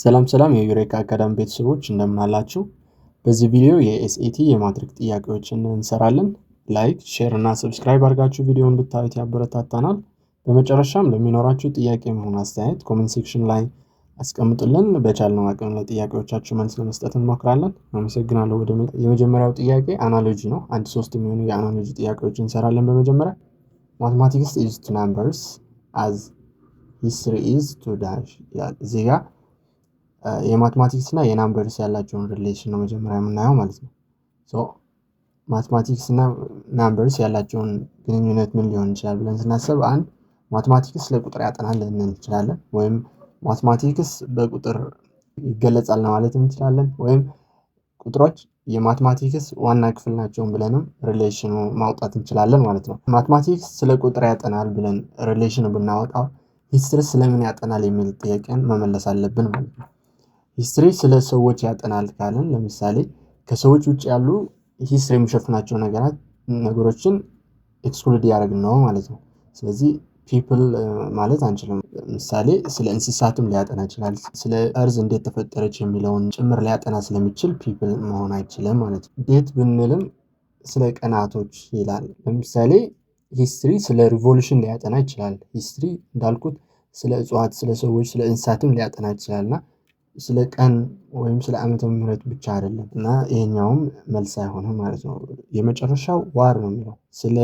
ሰላም የዩሬካ አካዳሚ ቤተሰቦች እንደምን አላችሁ? በዚህ ቪዲዮ የኤስኤቲ የማትሪክ ጥያቄዎችን እንሰራለን። ላይክ፣ ሼር እና ሰብስክራይብ አድርጋችሁ ቪዲዮውን ብታዩት ያበረታታናል። በመጨረሻም ለሚኖራችሁ ጥያቄ መሆን አስተያየት ኮሜንት ሴክሽን ላይ አስቀምጡልን። በቻልነው አቅም ለጥያቄዎቻችሁ መልስ ለመስጠት እንሞክራለን። አመሰግናለሁ። ወደ የመጀመሪያው ጥያቄ አናሎጂ ነው። አንድ 3 የሚሆኑ የአናሎጂ ጥያቄዎችን እንሰራለን። በመጀመሪያ ማትማቲክስ is to numbers as history is to dash ይላል። እዚህ ጋር የማትማቲክስ እና የናምበርስ ያላቸውን ሪሌሽን ነው መጀመሪያ የምናየው ማለት ነው። ማትማቲክስ እና ናምበርስ ያላቸውን ግንኙነት ምን ሊሆን ይችላል ብለን ስናስብ፣ አንድ ማትማቲክስ ለቁጥር ያጠናል ልንል እንችላለን፣ ወይም ማትማቲክስ በቁጥር ይገለጻል ማለት እንችላለን፣ ወይም ቁጥሮች የማትማቲክስ ዋና ክፍል ናቸው ብለንም ሪሌሽኑ ማውጣት እንችላለን ማለት ነው። ማትማቲክስ ስለ ቁጥር ያጠናል ብለን ሪሌሽኑ ብናወጣው ሂስትሪ ስለምን ያጠናል የሚል ጥያቄን መመለስ አለብን ማለት ነው። ሂስትሪ ስለ ሰዎች ያጠናል ካለን ለምሳሌ ከሰዎች ውጭ ያሉ ሂስትሪ የሚሸፍናቸው ነገሮችን ኤክስክሉድ ያደረግን ነው ማለት ነው። ስለዚህ ፒፕል ማለት አንችልም። ለምሳሌ ስለ እንስሳትም ሊያጠና ይችላል። ስለ እርዝ እንዴት ተፈጠረች የሚለውን ጭምር ሊያጠና ስለሚችል ፒፕል መሆን አይችልም ማለት ነው። ዴት ብንልም ስለ ቀናቶች ይላል። ለምሳሌ ሂስትሪ ስለ ሪቮሉሽን ሊያጠና ይችላል። ሂስትሪ እንዳልኩት ስለ እጽዋት፣ ስለ ሰዎች፣ ስለ እንስሳትም ሊያጠና ይችላልና ስለ ቀን ወይም ስለ ዓመተ ምህረት ብቻ አይደለም እና ይሄኛውም መልስ አይሆንም ማለት ነው። የመጨረሻው ዋር ነው የሚለው ስለ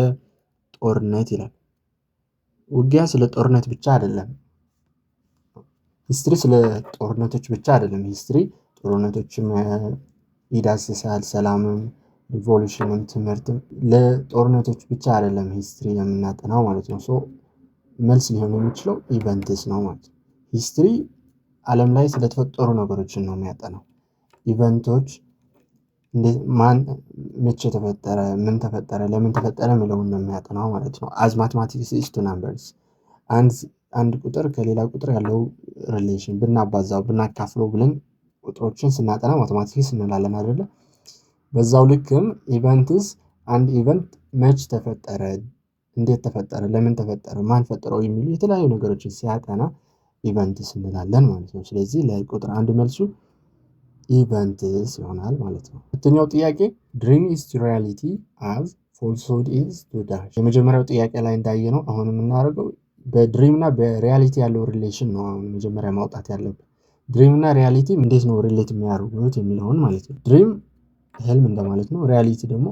ጦርነት ይላል። ውጊያ ስለ ጦርነት ብቻ አይደለም። ሂስትሪ ስለ ጦርነቶች ብቻ አይደለም። ሂስትሪ ጦርነቶችም ይዳስሳል፣ ሰላምም፣ ሪቮሉሽንም፣ ትምህርትም። ለጦርነቶች ብቻ አይደለም ሂስትሪ የምናጠናው ማለት ነው። መልስ ሊሆን የሚችለው ኢቨንትስ ነው ማለት ነው። ሂስትሪ ዓለም ላይ ስለተፈጠሩ ነገሮችን ነው የሚያጠናው። ኢቨንቶች ማን መቼ ተፈጠረ፣ ምን ተፈጠረ፣ ለምን ተፈጠረ የሚለውን ነው የሚያጠናው ማለት ነው። አዝ ማትማቲክስ ኢዝ ቱ ናምበርስ አንድ ቁጥር ከሌላ ቁጥር ያለው ሪሌሽን ብናባዛው ብናካፍለው ብለን ቁጥሮችን ስናጠና ማትማቲክስ እንላለን አይደለ? በዛው ልክም ኢቨንትስ አንድ ኢቨንት መች ተፈጠረ፣ እንዴት ተፈጠረ፣ ለምን ተፈጠረ፣ ማን ፈጠረው የሚሉ የተለያዩ ነገሮችን ሲያጠና ኢቨንትስ እንላለን ማለት ነው። ስለዚህ ለቁጥር አንድ መልሱ ኢቨንትስ ይሆናል ማለት ነው። ሁለተኛው ጥያቄ ድሪም ኢዝ ቱ ሪያሊቲ አዝ ፎልስሁድ ኢዝ ቱ ዳሽ። የመጀመሪያው ጥያቄ ላይ እንዳየነው አሁን የምናደርገው በድሪም እና በሪያሊቲ ያለው ሪሌሽን ነው መጀመሪያ ማውጣት ያለብን። ድሪም እና ሪያሊቲ እንዴት ነው ሪሌት የሚያደርጉት የሚለውን ማለት ነው። ድሪም ህልም እንደማለት ነው። ሪያሊቲ ደግሞ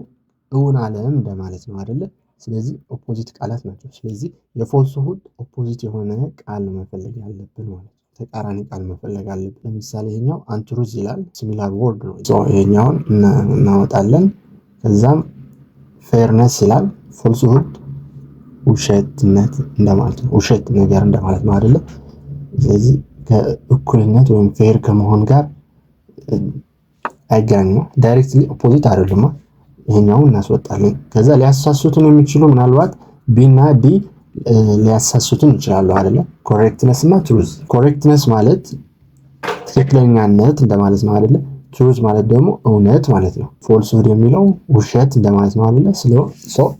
እውን ዓለም እንደማለት ነው አይደለ? ስለዚህ ኦፖዚት ቃላት ናቸው። ስለዚህ የፎልስሁድ ኦፖዚት የሆነ ቃል መፈለግ ያለብን ማለት ነው። ተቃራኒ ቃል መፈለግ አለብን። ለምሳሌ ይሄኛው አንትሩዝ ይላል፣ ሲሚላር ወርድ ነው። ይሄኛውን እናወጣለን። ከዛም ፌርነስ ይላል፣ ፎልስሁድ ውሸትነት እንደማለት ነው። ውሸት ነገር እንደማለት ነው አይደለ? ስለዚህ ከእኩልነት ወይም ፌር ከመሆን ጋር አይገናኝም። ዳይሬክትሊ ኦፖዚት አይደለም። ይሄኛውን እናስወጣለን። ከዛ ሊያሳስቱን የሚችሉ ምናልባት ቢ እና ዲ ሊያሳስቱን ይችላሉ አይደለ? ኮሬክትነስ እና ትሩዝ። ኮሬክትነስ ማለት ትክክለኛነት እንደማለት ነው አይደለ? ትሩዝ ማለት ደግሞ እውነት ማለት ነው። ፎልስሁድ የሚለው ውሸት እንደማለት ነው አይደለ?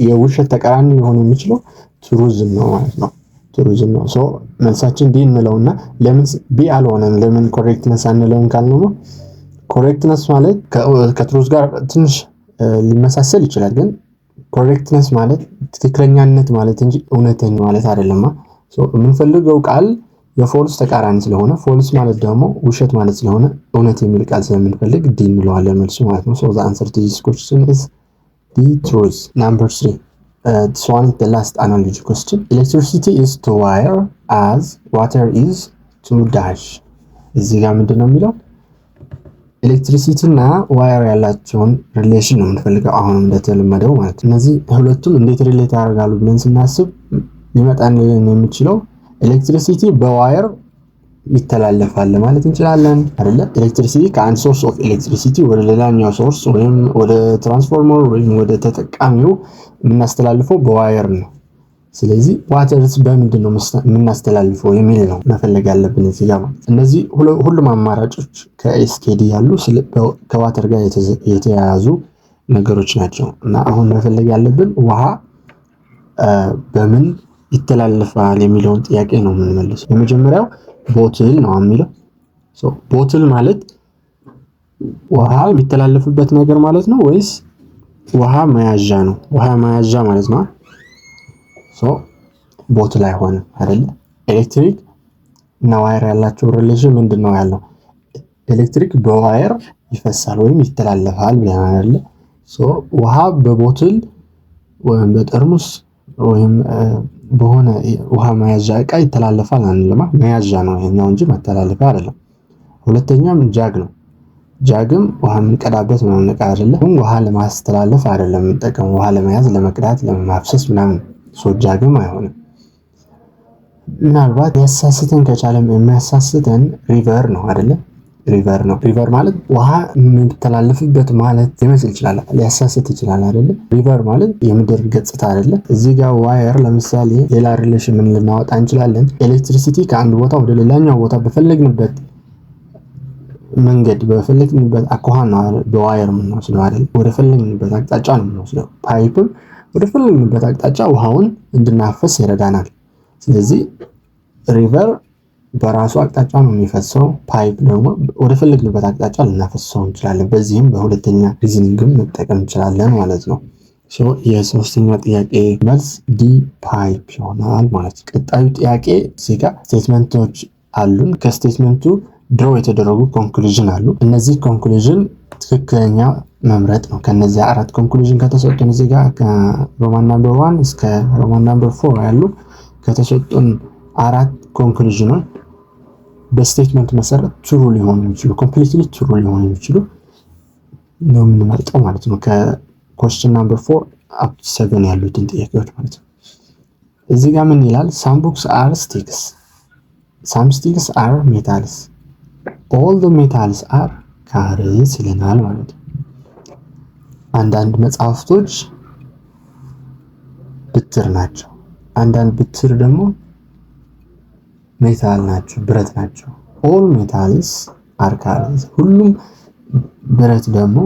የውሸት ተቃራኒ ሊሆን የሚችለው ትሩዝም ነው ማለት ነው። ትሩዝም ነው። መልሳችን ዲ እንለውና ለምን ቢ አልሆነም፣ ለምን ኮሬክትነስ አንለውም ካልነው ኮሬክትነስ ማለት ከትሩዝ ጋር ትንሽ ሊመሳሰል ይችላል፣ ግን ኮሬክትነስ ማለት ትክክለኛነት ማለት እንጂ እውነተኛ ማለት አይደለም። የምንፈልገው ቃል የፎልስ ተቃራኒ ስለሆነ ፎልስ ማለት ደግሞ ውሸት ማለት ስለሆነ እውነት የሚል ቃል ስለምንፈልግ ዲ እንለዋለን መልሱ ማለት ነው። the answer to this question is D, truth. Number 3. This one is the last analogy question. Electricity is to wire as water is to dash. እዚህ ጋር ምንድን ነው የሚለው? ኤሌክትሪሲቲ እና ዋየር ያላቸውን ሪሌሽን ነው የምንፈልገው አሁንም እንደተለመደው ማለት ነው። እነዚህ ሁለቱም እንዴት ሪሌት ያደርጋሉ ብለን ስናስብ ሊመጣን የሚችለው ኤሌክትሪሲቲ በዋየር ይተላለፋል ማለት እንችላለን አይደለ? ኤሌክትሪሲቲ ከአንድ ሶርስ ኦፍ ኤሌክትሪሲቲ ወደ ሌላኛው ሶርስ ወይም ወደ ትራንስፎርመር ወይም ወደ ተጠቃሚው የምናስተላልፈው በዋየር ነው። ስለዚህ ዋተርስ በምንድን ነው የምናስተላልፈው የሚል ነው መፈለግ ያለብን እዚህ ጋር ማለት። እነዚህ ሁሉም አማራጮች ከኤስኬዲ ያሉ ከዋተር ጋር የተያያዙ ነገሮች ናቸው እና አሁን መፈለግ ያለብን ውሃ በምን ይተላለፋል የሚለውን ጥያቄ ነው የምንመልሰው። የመጀመሪያው ቦትል ነው የሚለው ሶ ቦትል ማለት ውሃ የሚተላለፍበት ነገር ማለት ነው ወይስ ውሃ መያዣ ነው? ውሃ መያዣ ማለት ነው። ሶ ቦትል አይሆንም አይደለ? ኤሌክትሪክ እና ዋየር ያላቸው ሪሌሽን ምንድነው ያለው? ኤሌክትሪክ በዋየር ይፈሳል ወይም ይተላለፋል ብለናል አይደለ? ሶ ውሃ በቦትል ወይም በጠርሙስ ወይም በሆነ ውሃ መያዣ እቃ ይተላለፋል አንልማ። መያዣ ነው ይሄኛው እንጂ መተላለፊያ አይደለም። ሁለተኛም ጃግ ነው። ጃግም ውሃ የምንቀዳበት ምናምን እቃ አይደለም። ውሃ ለማስተላለፍ አይደለም የምንጠቀመው፣ ውሃ ለመያዝ፣ ለመቅዳት፣ ለማፍሰስ ምናምን። ሶ ጃግም አይሆንም። ምናልባት ያሳስተን ከቻለም የሚያሳስተን ሪቨር ነው አይደለ? ሪቨር ነው። ሪቨር ማለት ውሃ የሚተላለፍበት ማለት ሊመስል ይችላል፣ ሊያሳስት ይችላል አይደለ? ሪቨር ማለት የምድር ገጽታ አይደለ? እዚህ ጋር ዋየር ለምሳሌ ሌላ ሪሌሽን ምን ልናወጣ እንችላለን? ኤሌክትሪሲቲ ከአንድ ቦታ ወደ ሌላኛው ቦታ በፈለግንበት መንገድ በፈለግንበት አኳኋን ነው በዋየር የምንወስደው አይደል? ወደ ፈለግንበት አቅጣጫ ነው የምንወስደው። ፓይፕም ወደ ፈለግንበት አቅጣጫ ውሃውን እንድናፈስ ይረዳናል። ስለዚህ ሪቨር በራሱ አቅጣጫ ነው የሚፈሰው፣ ፓይፕ ደግሞ ወደ ፈለግንበት አቅጣጫ ልናፈሰው እንችላለን። በዚህም በሁለተኛ ሪዝኒንግም መጠቀም እንችላለን ማለት ነው። ሶ የሶስተኛ ጥያቄ መልስ ዲ ፓይፕ ይሆናል ማለት ነው። ቀጣዩ ጥያቄ እዚህ ጋር ስቴትመንቶች አሉን። ከስቴትመንቱ ድሮ የተደረጉ ኮንክሉዥን አሉ። እነዚህ ኮንክሉዥን ትክክለኛ መምረጥ ነው። ከነዚህ አራት ኮንክሉዥን ከተሰጡን እዚህ ጋር ከሮማን ናምበር 1 እስከ ሮማን ናምበር 4 ያሉ ከተሰጡን አራት ኮንክሉዥኖች በስቴትመንት መሰረት ትሩ ሊሆኑ የሚችሉ ኮምፕሊትሊ ትሩ ሊሆኑ የሚችሉ ነው የምንመርጠው ማለት ነው። ከኮስችን ናምበር 4 አፕ 7 ያሉትን ጥያቄዎች ማለት ነው። እዚህ ጋር ምን ይላል? some books are sticks, some sticks are metals, all the metals are cars ይለናል ማለት ነው። አንዳንድ መጽሐፍቶች ብትር ናቸው፣ አንዳንድ ብትር ደግሞ ሜታል ናቸው፣ ብረት ናቸው። all metals are cars፣ ሁሉም ብረት ደግሞ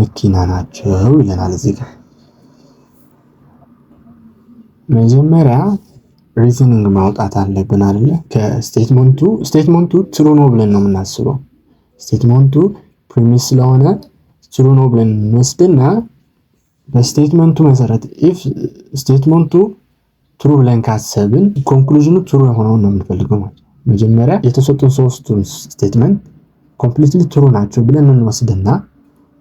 መኪና ናቸው ይለናል። እዚህ ጋር መጀመሪያ ሪዝኒንግ ማውጣት አለብን አይደለ? ከስቴትመንቱ ትሩ ነው ብለን ነው የምናስበው። ስቴትመንቱ ፕሪሚስ ስለሆነ ትሩ ነው ብለን እንወስድና በስቴትመንቱ መሰረት ኢፍ ስቴትመንቱ ትሩ ብለን ካሰብን ኮንክሉዥኑ ትሩ የሆነውን ነው የምንፈልገው ማለት ነው። መጀመሪያ የተሰጡን ሶስቱን ስቴትመንት ኮምፕሊትሊ ትሩ ናቸው ብለን እንወስድና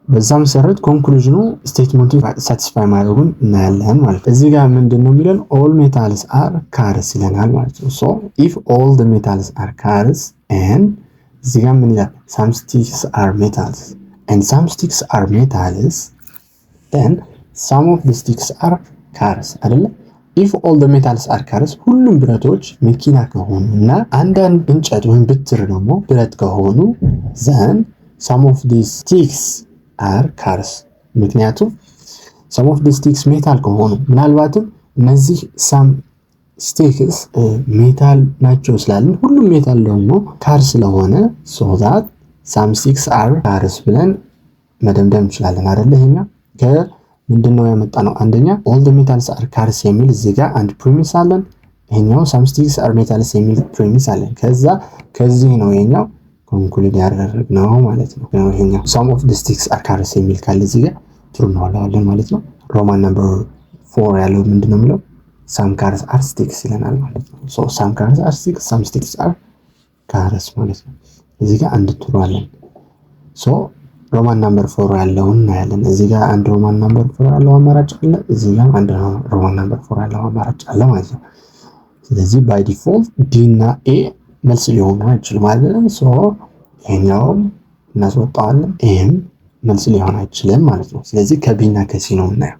በዛ መሰረት ኮንክሉዥኑ ስቴትመንቱ ሳቲስፋይ ማድረጉን እናያለን ማለት ነው። እዚህ ጋር ምንድነው የሚለን? all metals are cars ይለናል ማለት ነው። so if all the metals are cars and እዚህ ጋር ምን ይላል? some sticks are metals and some sticks are metals then some of the sticks are cars አይደለ? if all the metals are cars ሁሉም ብረቶች መኪና ከሆኑ እና አንዳንድ እንጨት ወይም ብትር ደግሞ ብረት ከሆኑ then some of these sticks are cars ምክንያቱም some of the sticks ሜታል ከሆኑ ምናልባትም እነዚህ some sticks ሜታል ናቸው ስላልን ሁሉም ሜታል ደግሞ ካር ስለሆነ so that some sticks are cars ብለን መደምደም እንችላለን አይደለ? ይሄኛ ከምንድነው ያመጣነው? አንደኛ all the metals are cars የሚል እዚህ ጋር አንድ ፕሪሚስ አለን። ይሄኛው some sticks are metals የሚል ፕሪሚስ አለን። ከዚህ ነው የኛው ኮንክሉድ ያደረግነው ማለት ነው። ይሄኛው some of the sticks are cars የሚል ካለ እዚህ ጋር ትሩ ነው አላለን ማለት ነው። ሮማን ናምበር 4 ያለው ምንድነው የሚለው? some cars are sticks ይለናል ማለት ነው። so some cars are sticks, some sticks are cars ማለት ነው። እዚህ ጋር አንድ ትሩ አለን። so ሮማን ናምበር 4 ያለውን እናያለን። እዚህ ጋር አንድ ሮማን ናምበር 4 ያለው አማራጭ አለ፣ እዚህ ጋር አንድ ሮማን ናምበር 4 ያለው አማራጭ አለ ማለት ነው። ስለዚህ ባይ ዲፎልት ዲ እና ኤ መልስ ሊሆኑ አይችልም ማለት ነው። ሶ ይሄኛው እናስወጣዋለን፣ ኤም መልስ ሊሆን አይችልም ማለት ነው። ስለዚህ ከቢና ከሲ ነው የምናየው።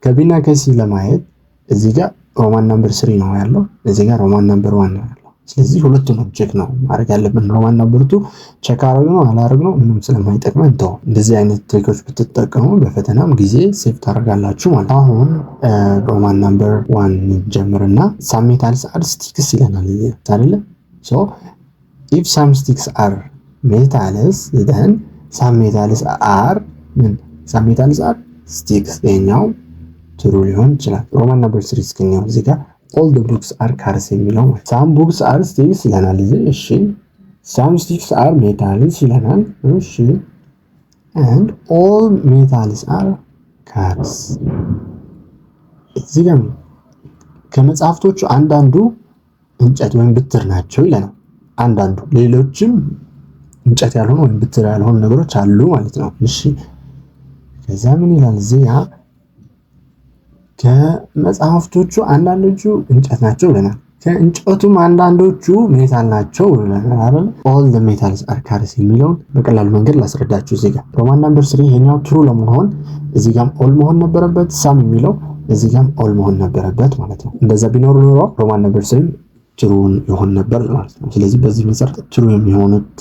ከቢና ከሲ ለማየት እዚህ ጋር ሮማን ናምበር 3 ነው ያለው፣ እዚህ ጋር ሮማን ናምበር 1 ነው ያለው። ስለዚህ ሁለቱንም ቼክ ነው ማድረግ ያለብን። ሮማን ናምበር 2 ቼክ አደረግነው አላደረግነው ምንም ስለማይጠቅመን ተው። እንደዚህ አይነት ትሪኮች ብትጠቀሙ በፈተናም ጊዜ ሴቭ ታደርጋላችሁ ማለት ነው። አሁን ሮማን ናምበር 1 ጀምርና some metals are sticks ይለናል አይደለ? so if some sticks are metals then some metals are sticks ይሄኛው ትሩ ሊሆን ይችላል። ሮማን ናምበር 3 እስከኛው እዚህ ጋር all the books are cars የሚለው some books are sticks ይለናል። እሺ some sticks are metals ይለናል። እሺ and all metals are cars እዚህ ጋር ከመጽሐፍቶቹ አንዳንዱ እንጨት ወይም ብትር ናቸው ይለናል። አንዳንዱ ሌሎችም እንጨት ያልሆኑ ወይም ብትር ያልሆኑ ነገሮች አሉ ማለት ነው። እሺ ከዛ ምን ይላል እዚህ ያ ከመጽሐፍቶቹ አንዳንዶቹ እንጨት ናቸው ይለናል። ከእንጨቱም አንዳንዶቹ ሜታል ናቸው ይለናል አይደል? all the metals are cars የሚለውን በቀላሉ መንገድ ላስረዳችሁ እዚህ ጋር ሮማን ነምበር 3 ይሄኛው ትሩ ለመሆን እዚህ ጋርም ኦል መሆን ነበረበት። ሳም የሚለው እዚህ ጋርም ኦል መሆን ነበረበት ማለት ነው። እንደዛ ቢኖር ኖሮ ሮማን ነምበር 3 ትሩ ይሆን ነበር ማለት ነው። ስለዚህ በዚህ መሰረት ትሩ የሚሆኑት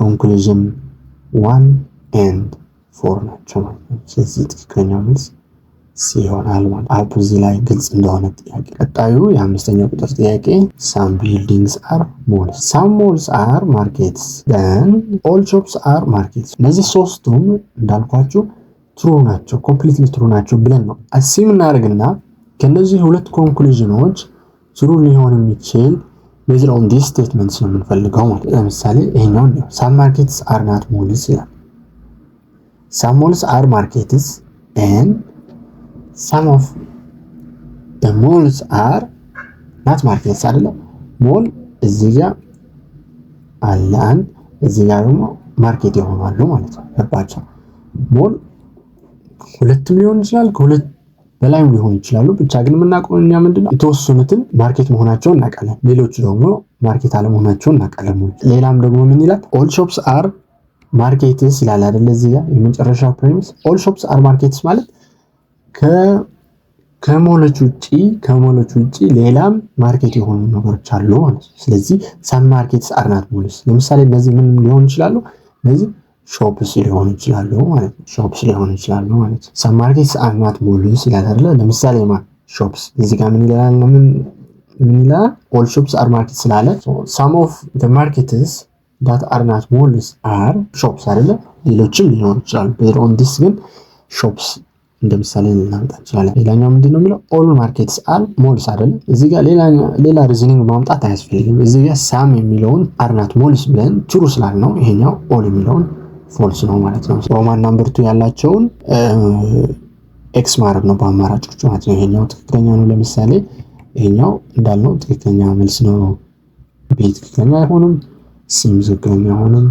ኮንክሉዥን 1 and 4 ናቸው ማለት ነው። ስለዚህ ትክክለኛው መልስ ሲሆናል ማለት አፕ እዚህ ላይ ግልጽ እንደሆነ ጥያቄ። ቀጣዩ የአምስተኛው ቁጥር ጥያቄ some buildings are malls, some malls are markets, then all shops are markets። እነዚህ ሶስቱም እንዳልኳችሁ ትሩ ናቸው፣ ኮምፕሊትሊ ትሩ ናቸው ብለን ነው አሲም እናደርግና ከነዚህ ሁለት ኮንክሉዥኖች ትሩ ሊሆን የሚችል based on these statements ነው የምንፈልገው ማለት። ለምሳሌ ይሄኛው ነው some markets are not malls ይላል። some malls are markets and some of the malls are not markets አይደለም። ሞል እዚህ ጋር አለን፣ እዚህ ጋር ደግሞ ማርኬት ይሆናሉ ማለት ነው። ገባችሁ? ሞል ሁለቱም ሊሆን ይችላል፣ ከሁለት በላይም ሊሆን ይችላሉ። ብቻ ግን የምናውቀው እኛ ምንድነው የተወሰኑትን ማርኬት መሆናቸውን እናውቃለን፣ ሌሎቹ ደግሞ ማርኬት አለመሆናቸውን እናውቃለን። ሌላም ደግሞ ምን ይላል? all shops are markets ይላል አይደል? እዚህ ጋር የመጨረሻው ፕሪሚስ all shops are markets ማለት ከሞሎች ውጪ ሌላም ማርኬት የሆኑ ነገሮች አሉ ማለት ነው። ስለዚህ some markets are not malls። ለምሳሌ እነዚህ ምን ሊሆን ይችላሉ? እነዚህ ሾፕስ ሊሆኑ ይችላሉ ማለት ነው። ሾፕስ ሊሆኑ ይችላሉ ማለት ነው። some markets are not malls ይላል አይደል? ለምሳሌ ሾፕስ እዚህ ጋር ምን ይላል? ምን ይላል? all shops are markets ስላለ some of the markets that are not malls are shops አይደል? ሌሎችም ሊሆኑ ይችላሉ። በሮን ዲስ ግን ሾፕስ እንደምሳሌ ልናመጣ እንችላለን። ሌላኛው ምንድነው የሚለው? all markets are malls አይደል? እዚህ ጋር ሌላ ሪዝኒንግ ማምጣት አያስፈልግም። እዚህ ጋር ሳም የሚለውን are not malls ብለን ትሩ ስላልነው ይሄኛው all የሚለውን ፎልስ ነው ማለት ነው። ሮማን ነምበር 2 ያላቸውን ኤክስ ማድረግ ነው በአማራጮቹ ማለት ነው። ይሄኛው ትክክለኛ ነው። ለምሳሌ ይሄኛው እንዳልነው ትክክለኛ መልስ ነው። ቢ ትክክለኛ አይሆንም፣ ሲም ትክክለኛ አይሆንም፣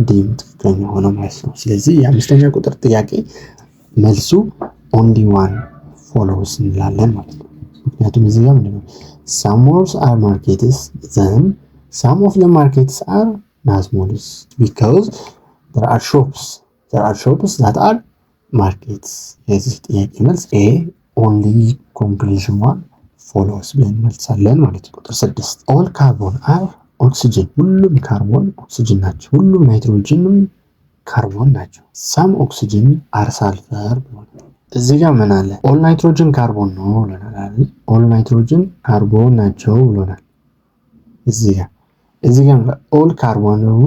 ዲም ትክክለኛ ሆነ ማለት ነው። ስለዚህ የአምስተኛ ቁጥር ጥያቄ መልሱ only one follows እንላለን ማለት ነው። ምክንያቱም እዚህ ጋር ምንድነው some malls are markets, then some of the markets are not malls because there are shops that are markets። የዚህ ጥያቄ መልስ A only conclusion one follows ብለን መልሳለን ማለት ነው። ቁጥር 6 all carbon are oxygen። ሁሉም ካርቦን ኦክሲጅን ናቸው። ሁሉም ናይትሮጅንም ካርቦን ናቸው። some oxygen are sulfur ብለናል። እዚህ ጋር ምን አለ? all nitrogen ካርቦን ነው ብለናል። all nitrogen ካርቦን ናቸው ብለናል። እዚህ ጋር all ካርቦን ነው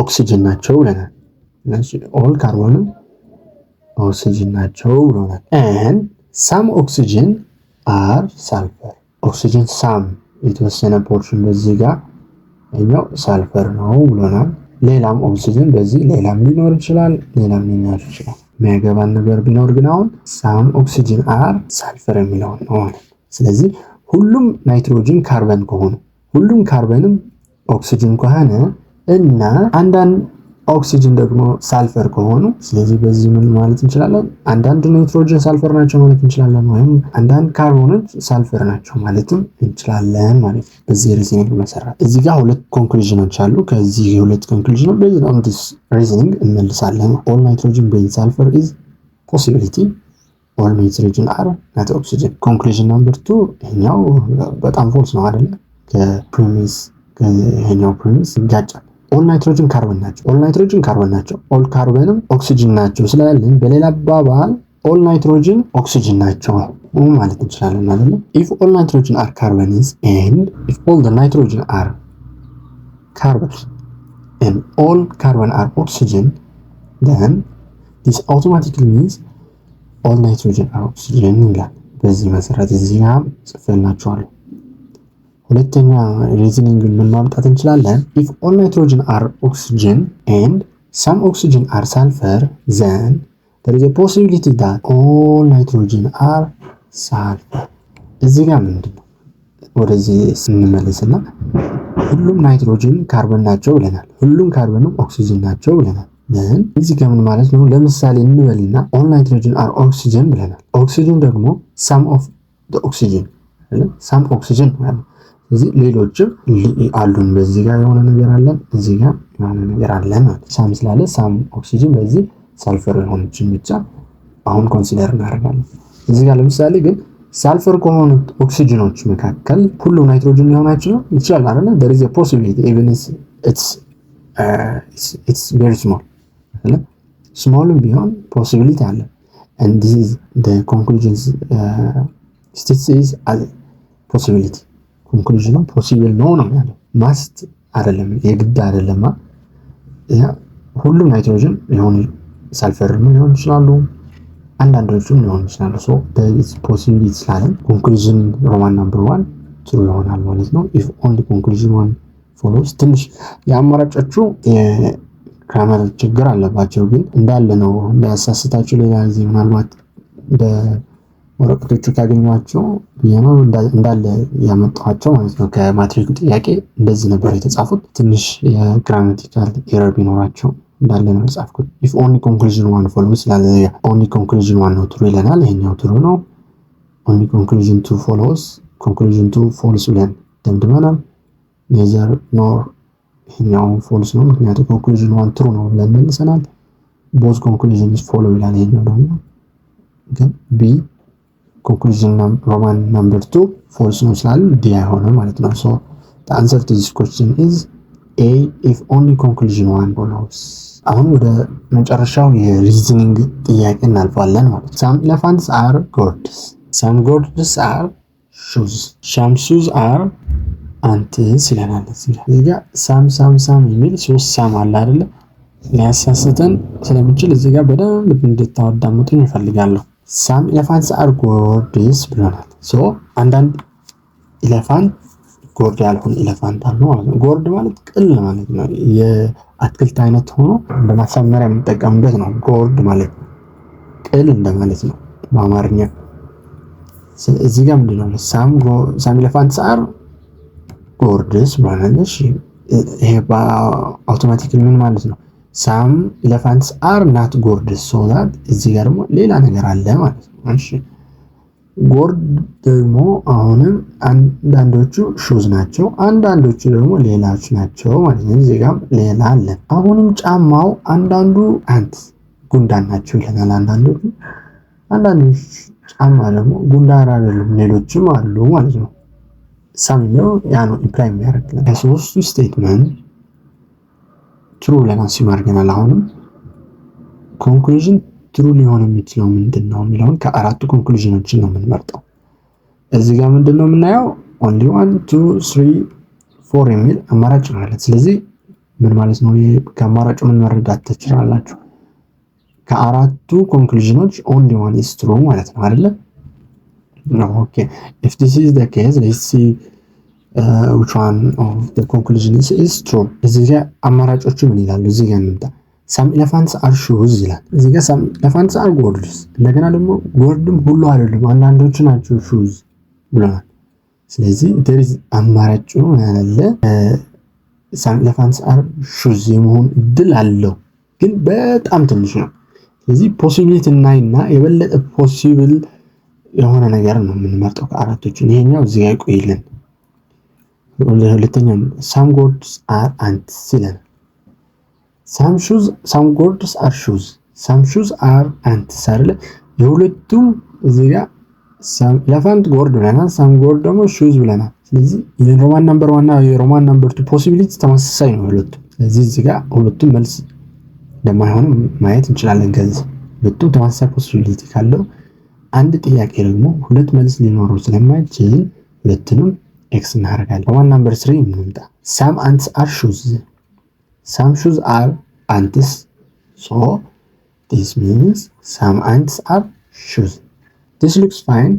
ኦክሲጅን ናቸው ብለናል። all ካርቦን ኦክሲጅን ናቸው ብለናል። and some oxygen are sulfur። ኦክሲጅን some የተወሰነ ፖርሽን በዚህ ጋር እኛው ሳልፈር ነው ብለናል። ሌላም ኦክሲጅን በዚህ ሌላም ሊኖር ይችላል፣ ሌላም ሊኖር ይችላል። የሚያገባን ነገር ቢኖር ግን አሁን ሳም ኦክሲጅን አር ሳልፈር የሚለው ነው። ስለዚህ ሁሉም ናይትሮጅን ካርበን ከሆነ ሁሉም ካርበንም ኦክሲጅን ከሆነ እና አንዳንድ ኦክሲጅን ደግሞ ሳልፈር ከሆኑ ስለዚህ በዚህ ምን ማለት እንችላለን? አንዳንድ ናይትሮጅን ሳልፈር ናቸው ማለት እንችላለን፣ ወይም አንዳንድ ካርቦኖች ሳልፈር ናቸው ማለትም እንችላለን ማለት ነው። በዚህ ሪዝኒንግ መሰረት እዚህ ጋር ሁለት ኮንክሉዥኖች አሉ። ከዚህ ሁለት ኮንክሉዥኖች based on this reasoning እንመልሳለን። all nitrogen being sulfur is possibility, all nitrogen are not oxygen። ኮንክሉዥን ነምበር 2 ይሄኛው በጣም ፎልስ ነው አይደል? ከፕሪሚስ ከይሄኛው ፕሪሚስ ይጋጫል። all nitrogen ካርበን ናቸው። all nitrogen ካርበን ናቸው። all ካርበንም ኦክሲጅን ናቸው ስላልን በሌላ አባባል all nitrogen ኦክሲጅን ናቸው ማለት እንችላለን አይደል? if all nitrogen are carbons and if all the nitrogen are carbons and all carbon are oxygen, then this automatically means all nitrogen are oxygen ይላል። በዚህ መሰረት እዚህ ጋር ጽፈናቸዋለሁ። ሁለተኛ ሪዝኒንግ ምን ማምጣት እንችላለን? if all nitrogen are oxygen and some oxygen are sulfur, then there is a possibility that all nitrogen are sulfur። እዚህ ጋር ምንድነው ወደዚህ ስንመለስና ሁሉም ናይትሮጅን ካርበን ናቸው ብለናል፣ ሁሉም ካርበንም ኦክሲጅን ናቸው ብለናል። እዚህ ጋር ምን ማለት ነው? ለምሳሌ እንበልና all nitrogen are oxygen ብለናል። ኦክሲጅን ደግሞ some of the oxygen some oxygen ማለት እዚህ ሌሎችም አሉን። በዚህ ጋር የሆነ ነገር አለን፣ እዚህ ጋር የሆነ ነገር አለን ማለት ሳም ስላለ ሳም ኦክሲጅን በዚህ ሳልፈር የሆነችን ብቻ አሁን ኮንሲደር እናደርጋለን። እዚህ ጋር ለምሳሌ ግን ሳልፈር ከሆኑት ኦክሲጅኖች መካከል ሁሉም ናይትሮጅን ሊሆናቸው ይችላል አይደል? there is a possibility even it's very small አይደል? ስሞልም ቢሆን ፖሲቢሊቲ አለ and this is the conclusions states as possibility ኮንክሉዥኑ ፖሲብል ነው ያለው። ማስት አይደለም የግድ አይደለም። ያ ሁሉም ናይትሮጅን ሊሆን ሳልፈር ሊሆን ይችላሉ፣ አንዳንዶቹም ሊሆን ይችላሉ። ሶ there ፖሲቢሊቲ ስላለ ኮንክሉዥን ሮማን ነምበር 1 ትሩ ይሆናል ማለት ነው። if only conclusion 1 follows ትንሽ የአማራጮቹ የግራመር ችግር አለባቸው፣ ግን እንዳለ ነው እንዳያሳስታችሁ ሌላ ጊዜ ምናልባት ወረቀቶቹ ካገኟቸው የማው እንዳለ ያመጣቸው ማለት ነው። ከማትሪኩ ጥያቄ እንደዚህ ነበር የተጻፉት። ትንሽ የግራማቲካል ኤረር ቢኖራቸው እንዳለ ነው የጻፍኩት። if only conclusion 1 follows ስላለ only conclusion 1 ነው ትሩ ይለናል። ይሄኛው ትሩ ነው። only conclusion 2 follows conclusion 2 false ብለን ደምድመናል። neither nor ይሄኛው false ነው ምክንያቱም conclusion 1 ትሩ ነው ብለን መልሰናል። both conclusions follow ይላል። ይሄኛው ደግሞ ግን b conclusion roman number 2 false ነው ስላለ d አይሆንም ማለት ነው። so the answer to this question is a if only conclusion 1 follows። አሁን ወደ መጨረሻው የሪዝኒንግ ጥያቄ እናልፋለን ማለት ነው። some elephants are gourds, some gourds are shoes, some shoes are ants ይለናል። እዚህ ጋር ሳም የሚል ሶስት ሳም አለ አይደል? ሊያሳስተን ስለሚችል እዚህ ጋር በደንብ እንድታዳምጡኝ እፈልጋለሁ። some elephants are gourds ብለናል። ሶ አንዳንድ ኤሌፋንት ጎርድ ያልሆነ ኤሌፋንት አለ ማለት ነው። ጎርድ ማለት ቅል ማለት ነው። የአትክልት አይነት ሆኖ በማሳመሪያ የምንጠቀምበት ነው። ጎርድ ማለት ቅል እንደማለት ነው በአማርኛ። እዚህ ጋር ምንድነው some elephants are gourds ብለናል። እሺ ይሄ በአውቶማቲክ ምን ማለት ነው? some elephants are not gourds so that እዚህ ጋር ደግሞ ሌላ ነገር አለ ማለት ነው። እሺ ጎርድ ደግሞ አሁንም አንዳንዶቹ ሹዝ ናቸው፣ አንዳንዶቹ ደግሞ ሌላዎች ናቸው ማለት ነው። እዚህ ጋር ሌላ አለ። አሁንም ጫማው አንዳንዱ አንት ጉንዳን ናቸው ይለናል። አንዳንዶቹ ጫማ ደግሞ ጉንዳን አይደሉም ሌሎችም አሉ ማለት ነው። some ነው ያ ነው ኢምፕላይ የሚያደርግልን ከሶስቱ ስቴትመንት ትሩ ብለን አስዩም አድርገናል። አሁንም ኮንክሉዥን ትሩ ሊሆን የሚችለው ምንድነው የሚለውን ከአራቱ ኮንክሉዥኖችን ነው የምንመርጠው። እዚህ ጋር ምንድነው የምናየው? only 1 2 3 4 የሚል አማራጭ ማለት። ስለዚህ ምን ማለት ነው? ከአማራጩ ምን መረዳት ትችላላችሁ? ከአራቱ ኮንክሉዥኖች only one is true ማለት ነው አይደለ? okay if this is the case let's see which one of the conclusions is true። እዚህ ጋር አማራጮቹ ምን ይላሉ? እዚህ ጋር እንምጣ። some elephants are shoes ይላል። እዚህ ጋር some elephants are gourds። እንደገና ደግሞ ጎርድም ሁሉ አይደለም አንዳንዶቹ ናቸው shoes ብለናል። ስለዚህ there is አማራጭ ያለ some elephants are shoes የመሆን እድል አለው፣ ግን በጣም ትንሽ ነው። ስለዚህ ፖሲቢሊቲ እናይና የበለጠ ፖሲብል የሆነ ነገር ነው የምንመርጠው ከአራቶቹ። ይሄኛው እዚህ ጋር ይቆይልን። ሁለተኛው some gourds are ants ይላል። some gourds are shoes፣ some shoes are ants አይደለ? የሁለቱም እዚህ ጋር some elephant gourd ብለናል፣ some gourd ደግሞ shoes ብለናል። ስለዚህ የሮማን ነምበር 1 እና የሮማን ነምበር 2 ፖሲቢሊቲ ተመሳሳይ ነው ሁለቱም። ስለዚህ እዚህ ጋር ሁለቱም መልስ እንደማይሆን ማየት እንችላለን። ከዚህ ሁለቱም ተመሳሳይ ፖሲቢሊቲ ካለው አንድ ጥያቄ ደግሞ ሁለት መልስ ሊኖረው ስለማይችል ሁለቱንም ኤክስ እናደርጋለን። ሮማን ነምበር 3 እንምጣ። some ants are shoes፣ some shoes are ants so this means some ants are shoes። this looks fine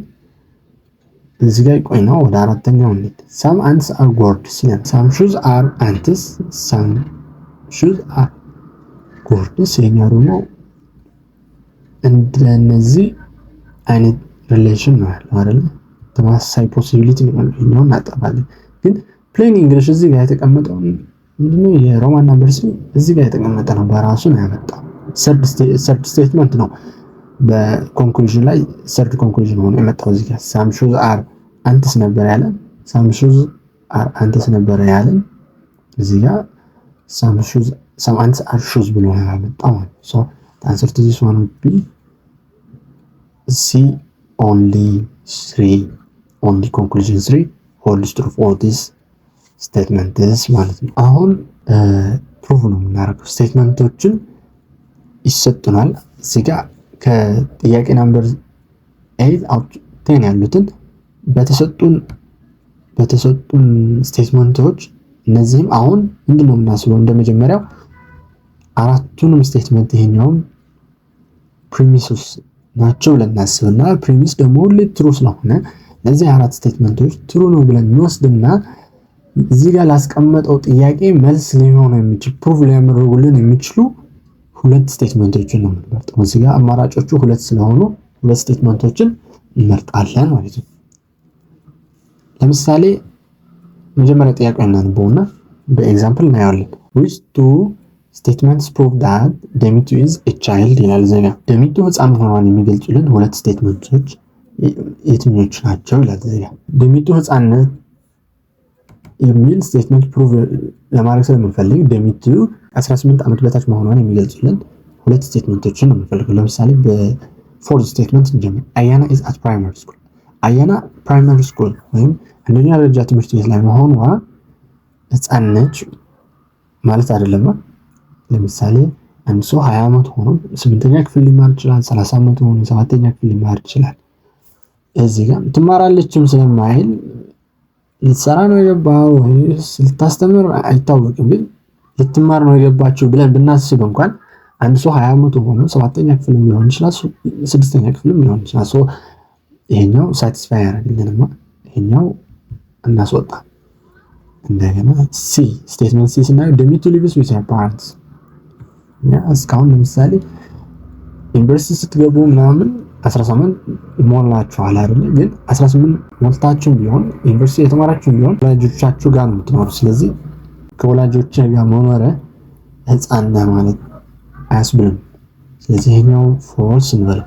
እዚህ ጋር ቆይ ነው ወደ አራተኛው እንሂድ። some ants are gourds ይላል። some shoes are ants some shoes are gourds የኛ ደግሞ እንደነዚህ አይነት ሪሌሽን ነው ያለው አይደል? ተመሳሳይ ፖሲቢሊቲ ነው እናጠፋለን። ግን ፕሌን እንግሊሽ እዚህ ጋር የተቀመጠው ምንድነው የሮማን ነምበርስ እዚህ ጋር የተቀመጠ ነው በራሱ ነው ያመጣው። ሰርድ ስቴትመንት ነው በኮንክሉዥን ላይ ሰርድ ኮንክሉዥን ሆኖ የመጣው እዚህ ጋር some shoes are ants ነበር ያለን some shoes are ants ነበር ያለን እዚህ ጋር some ants are shoes ብሎ ነው ያመጣው። so the answer to this one would be C only conclusion 3 holds true for this statement ማለት ነው። አሁን ፕሩቭ ነው የምናደርገው። ስቴትመንቶችን ይሰጡናል እዚህ ጋር ከጥያቄ ነምበር 8 አውት 10 ያሉትን በተሰጡን ስቴትመንቶች እነዚህም አሁን ምንድነው የምናስበው እንደመጀመሪያው አራቱንም ስቴትመንት ይሄኛውም ፕሪሚስስ ናቸው ብለን እናስብና ፕሪሚስ ደግሞ ሁሌ ትሩ ስለሆነ እነዚህ አራት ስቴትመንቶች ትሩ ነው ብለን እንወስድና እዚህ ጋር ላስቀመጠው ጥያቄ መልስ ሊሆን የሚችል ፕሩቭ ሊያደርጉልን የሚችሉ ሁለት ስቴትመንቶችን ነው የምንመርጠው። እዚህ ጋር አማራጮቹ ሁለት ስለሆኑ ሁለት ስቴትመንቶችን እንመርጣለን ማለት ነው። ለምሳሌ መጀመሪያ ጥያቄውን እናንብበውና በኤግዛምፕል እናየዋለን። which two statements prove that Demitu is a child ይላል ዘጋ ደሚቱ ህፃን መሆኗን የሚገልጹልን ሁለት ስቴትመንቶች የትኞቹ ናቸው ይላል ዘጋ ደሚቱ ህፃንነት የሚል ስቴትመንት ፕሩቭ ለማድረግ ስለምንፈልግ ደሚቱ 18 ዓመት በታች መሆኗን የሚገልጹልን ሁለት ስቴትመንቶችን ነው የምንፈልገው። ለምሳሌ በፎርዝ ስቴትመንት እንጀምር። አያና is at primary school አያና ፕራይመሪ ስኩል ወይም አንደኛ ደረጃ ትምህርት ቤት ላይ መሆኗ ህፃን ነች ማለት አይደለም። ለምሳሌ አንድ ሰው 20 ዓመት ሆኖ 8ኛ ክፍል ሊማር ይችላል 30 ዓመት ሆኖ 7ኛ ክፍል ሊማር ይችላል። እዚህ ጋር ትማራለችም ስለማይል ልትሰራ ነው የገባው ወይስ ልታስተምር አይታወቅም። ግን ልትማር ነው የገባችው ብለን ብናስብ እንኳን አንድ ሰው 20 ዓመት ሆኖ 7ኛ ክፍል ሊሆን ይችላል 6ኛ ክፍል ሊሆን ይችላል። ሶ ይሄኛው ሳቲስፋይ ያደርግልንማ ይሄኛው እናስወጣ። እንደገና ሲ ስቴትመንት ሲ ስናየው Demitu lives with her parents እስካሁን ለምሳሌ ዩኒቨርሲቲ ስትገቡ ምናምን 18 ይሞላችኋል አይደል? ግን 18 ሞልታችሁም ቢሆን ዩኒቨርሲቲ የተማራችሁም ቢሆን ወላጆቻችሁ ጋር ነው የምትኖሩ። ስለዚህ ከወላጆች ጋር መኖር ህፃን ነህ ማለት አያስብልም። ስለዚህ ይሄኛው ፎልስ እንበለው።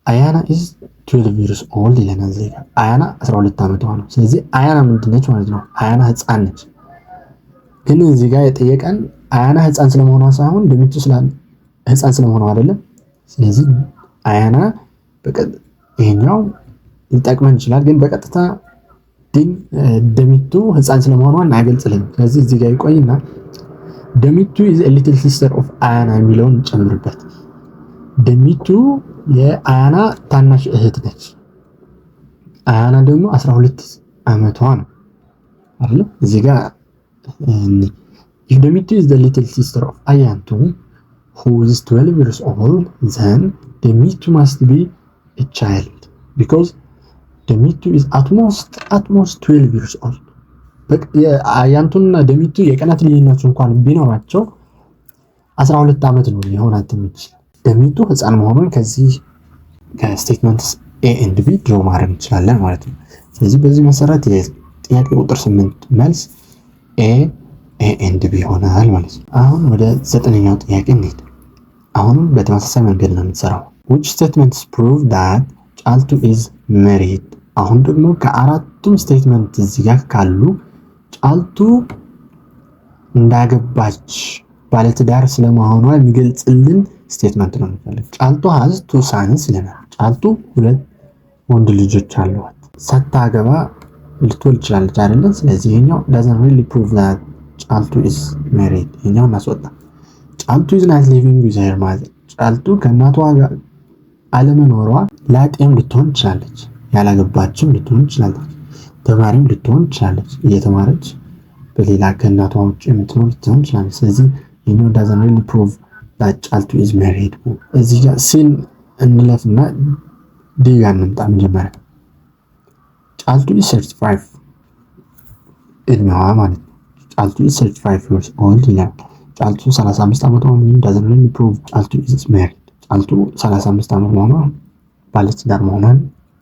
አያና is 12 years old ይለናል ዘጋ አያና 12 ዓመቷ ነው። ስለዚህ አያና ምንድነች ማለት ነው? አያና ህፃን ነች። ግን እዚህ ጋር የጠየቀን አያና ህፃን ስለመሆኗ ሳይሆን ደሚቱ ህፃን ስለመሆኗ አይደለም። ስለዚህ አያና ይሄኛው ሊጠቅመን ይችላል፣ ግን በቀጥታ ደሚቱ ህፃን ስለመሆኗ አይገልጽልንም። ስለዚህ እዚህ ጋር ይቆይና ደሚቱ is a little sister of አያና የሚለውን እንጨምርበት። ደሚቱ የአያና ታናሽ እህት ነች። አያና ደግሞ 12 ዓመቷ ነው አይደል? እዚህ ጋር if Demitu is the little sister of Ayantu who is 12 years old, then Demitu must be a child because Demitu is at most 12 years old. አያንቱና ደሚቱ የቀናት ልዩነት እንኳን ቢኖራቸው 12 ዓመት ነው ሊሆናት የሚችል። ደሚቱ ህፃን መሆኑን ከዚህ ከስቴትመንትስ A and B ድሮ ማድረግ እንችላለን ማለት ነው። ስለዚህ በዚህ መሰረት የጥያቄ ቁጥር 8 መልስ A and B ይሆናል ማለት ነው። አሁን ወደ 9ኛው ጥያቄ እንሂድ። አሁንም በተመሳሳይ መንገድ ነው የምንሰራው። which statements prove that ጫልቱ is married? አሁን ደግሞ ከአራቱም ስቴትመንት እዚህ ጋር ካሉ ጫልቱ እንዳገባች ባለትዳር ስለመሆኗ የሚገልጽልን ስቴትመንት ነው የምንፈልግ። ጫልቱ has 2 sons ይለናል። ጫልቱ 2 ወንድ ልጆች አሏት። ሳታገባ ልትወልድ ትችላለች አይደል? ስለዚህ ይሄኛው doesn't really prove that ጫልቱ is married። ይሄኛው እናስወጣ። ጫልቱ is not living with her mother። ጫልቱ ከእናቷ ጋር አለመኖሯ ላጤም ልትሆን ትችላለች፣ ያላገባችም ልትሆን ትችላለች፣ ተማሪም ልትሆን ትችላለች፣ እየተማረች በሌላ ከእናቷ ውጭ የምትኖር ልትሆን ትችላለች። ስለዚህ ይሄኛው doesn't really prove that ጫልቱ is married። እዚህ ጋር ሲን እንለፍና ዲ ጋር እንምጣ። መጀመሪያ ጫልቱ is 35 እድሜዋ ማለት ነው። ጫልቱ is 35 years old ይላል። ጫልቱ 35 ዓመቷ ነው። doesn't really prove ጫልቱ is married። ጫልቱ 35 ዓመት መሆኗ ባለትዳር መሆኗን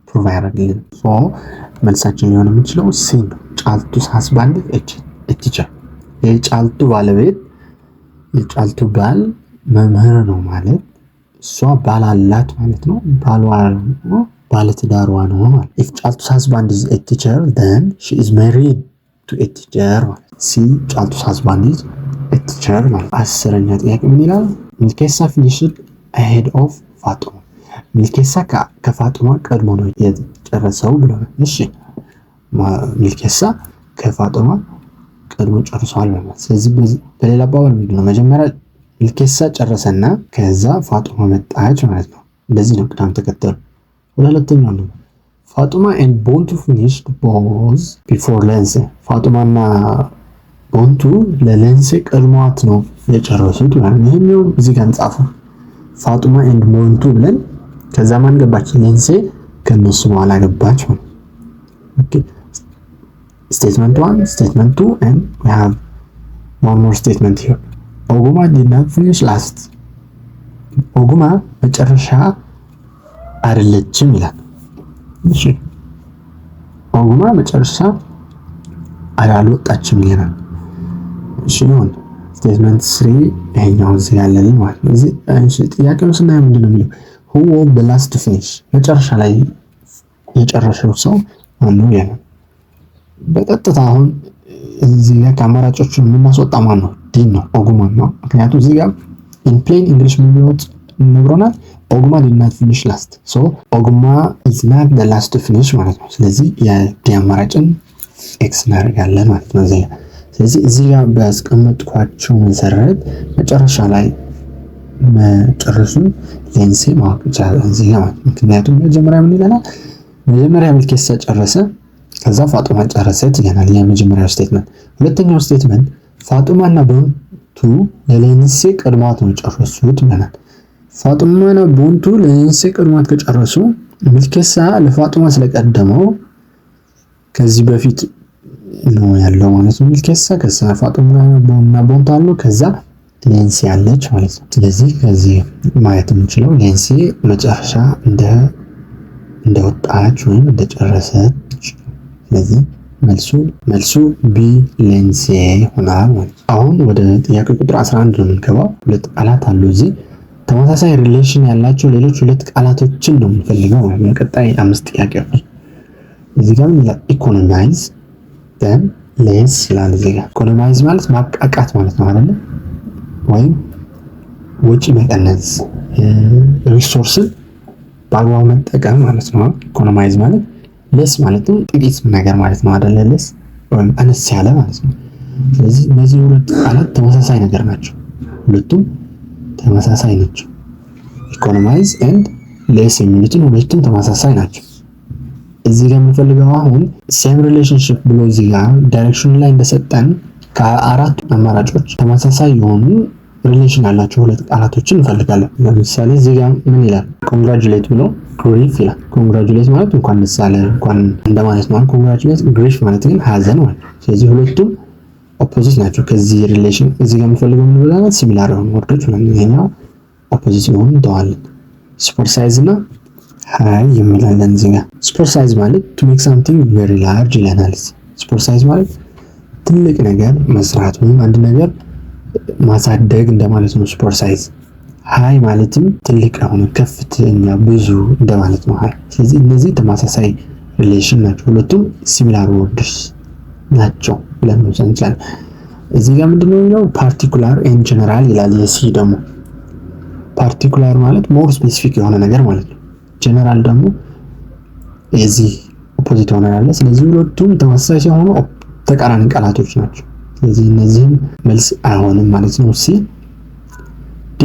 ፕሩቭ ያደርግልን። ሶ መልሳችን ሊሆን የሚችለው ሲ ነው። ጫልቱስ husband a teacher። የጫልቱ ባለቤት የጫልቱ ባል መምህር ነው ማለት እሷ ባል አላት ማለት ነው። ባሏ ነው ባለትዳሯ ነው ማለት። if ጫልቱስ husband is a teacher then she is married to a teacher ማለት። ሲ ጫልቱስ husband is a teacher ማለት። አስረኛ ጥያቄ ምን ይላል? ሚልኬሳ finished ahead of ፋጡማ። ሚልኬሳ ከፋጡማ ቀድሞ ነው የጨረሰው ብለናል። እሺ ሚልኬሳ ከፋጡማ ቀድሞ ጨርሷል ማለት። ስለዚህ በሌላ አባባል ምንድነው? መጀመሪያ ሚልኬሳ ጨረሰና ከዛ ፋጡማ መጣች ማለት ነው። እንደዚህ ነው ቅደም ተከተሉ። ሁለተኛው ነው ፋጡማ and ቦንቱ finished both before ሌንሴ። ፋጡማና ቦንቱ ለሌንሴ ቀድሟት ነው የጨረሱት ማለት ነው። ይሄኛው እዚህ ጋር እንጻፈው ፋጡማ and ቦንቱ ብለን ከዛ ማን ገባች? ሌንሴ ከነሱ በኋላ ገባች ማለት ነው። ኦኬ statement 1 statement 2 and we have one more statement here. ኦጉማ did not finish last። ኦጉማ መጨረሻ አይደለችም ይላል። እሺ ኦጉማ መጨረሻ አልወጣችም ይላል። እሺ ነው ስቴትመንት 3 ይሄኛው እዚህ ያለልን ማለት ነው። እዚህ ጥያቄውን ስናየው ምንድነው የሚለው? who was the last to finish? መጨረሻ ላይ የጨረሰው ሰው ማነው ይላል። በቀጥታ አሁን እዚህ ጋር ከአማራጮቹ የምናስወጣ ማን ነው? ዲ ነው፣ ኦጉማ ነው። ምክንያቱም እዚህ ጋር in plain English ምን ቢወጥ ነግሮናል? ኦጉማ did not finish last so ኦጉማ is not the last to finish ማለት ነው። ስለዚህ የዲ አማራጭን ኤክስ እናደርጋለን ማለት ነው እዚህ ጋር። ስለዚህ እዚህ ጋር ባስቀመጥኳቸው መሰረት መጨረሻ ላይ መጨረሱን ሌንሴ ማወቅ ይቻላል እዚህ ጋር ማለት ነው። ምክንያቱም መጀመሪያ ምን ይለናል? መጀመሪያ ሚልኬሳ ጨረሰ ከዛ ፋጡማ ጨረሰች ይለናል። የመጀመሪያው ስቴትመንት። ሁለተኛው ስቴትመንት ፋጡማና ቦንቱ ለሌንሴ ቀድሟት ነው ጨረሱት ይለናል። ፋጡማና ቦንቱ ለሌንሴ ቀድሟት ከጨረሱ ሚልኬሳ ለፋጡማ ስለቀደመው ከዚህ በፊት ነው ያለው ማለት ነው። ሚልኬሳ ከዛ ፋጡማና ቦንቱ አሉ ከዛ ሌንሴ ያለች ማለት ነው። ስለዚህ ከዚህ ማየት የምንችለው ሌንሴ መጨረሻ እንደወጣች ወይም እንደጨረሰች። ስለዚህ መልሱ ቢ ሌንሴ ሆናል ማለት ነው። አሁን ወደ ጥያቄ ቁጥር 11 ነው የምንገባው። ሁለት ቃላት አሉ እዚህ ተመሳሳይ ሪሌሽን ያላቸው ሌሎች ሁለት ቃላቶችን ነው የምንፈልገው ማለት ነው። ቀጣይ 5 ጥያቄዎች እዚህ ጋር ኢኮኖማይዝ then ሌስ ይላል እዚህ ጋር። ኢኮኖማይዝ ማለት ማቃቃት ማለት ነው አይደል? ወይም ወጪ መቀነስ፣ ሪሶርስን በአግባቡ መጠቀም ማለት ነው። ኢኮኖማይዝ ማለት ሌስ ማለትም ጥቂት ነገር ማለት ነው አይደል? ሌስ ወይም አነስ ያለ ማለት ነው። ስለዚህ እነዚህ ሁለት ቃላት ተመሳሳይ ነገር ናቸው። ሁለቱም ተመሳሳይ ናቸው። ኢኮኖማይዝ ኤንድ ሌስ የሚሉትን ሁለቱም ተመሳሳይ ናቸው። እዚህ ጋር የምንፈልገው አሁን ሴም ሪሌሽንሺፕ ብሎ እዚህ ጋር ዳይሬክሽን ላይ እንደሰጠን ከአራት አማራጮች ተመሳሳይ የሆኑ ሪሌሽን ያላቸው ሁለት ቃላቶችን እንፈልጋለን። ለምሳሌ እዚህ ጋር ምን ይላል? ኮንግራቹሌት ብሎ ግሪፍ ይላል። ኮንግራቹሌት ማለት እንኳን ደስ አለ እንኳን እንደማለት ነው። ኮንግራቹሌት ግሪፍ ማለት ግን ሀዘን ማለት ነው። ስለዚህ ሁለቱም ኦፖዚት ናቸው። ከዚህ ሪሌሽን እዚህ ጋር የምንፈልገው ምን ብለናል? ሲሚላር የሆኑ ወርዶች ማለት ነው። ይሄኛው ኦፖዚት የሆኑ እንተዋለን። ሱፐር ሳይዝ እና ሃይ የሚላለን እዚህ ጋር። ሱፐር ሳይዝ ማለት to make something very large ይለናል። ሱፐር ሳይዝ ማለት ትልቅ ነገር መስራት ወይም አንድ ነገር ማሳደግ እንደማለት ነው ሱፐር ሳይዝ። ሃይ ማለትም ትልቅ የሆነ ከፍተኛ ብዙ እንደማለት ነው ሃይ። ስለዚህ እነዚህ ተመሳሳይ ሪሌሽን ናቸው። ሁለቱም ሲሚላር ወርድስ ናቸው ብለን መውሰድ እንችላለን። እዚህ ጋር ምንድነው የሚለው? ፓርቲኩላር ኤንድ ጀነራል ይላል። የሲ ደግሞ ፓርቲኩላር ማለት ሞር ስፔሲፊክ የሆነ ነገር ማለት ነው። ጀነራል ደግሞ የዚህ ኦፖዚት ሆነ ያለ። ስለዚህ ሁለቱም ተመሳሳይ ሲሆኑ ተቃራኒ ቃላቶች ናቸው። ስለዚህ እነዚህም መልስ አይሆንም ማለት ነው። ሲ ዲ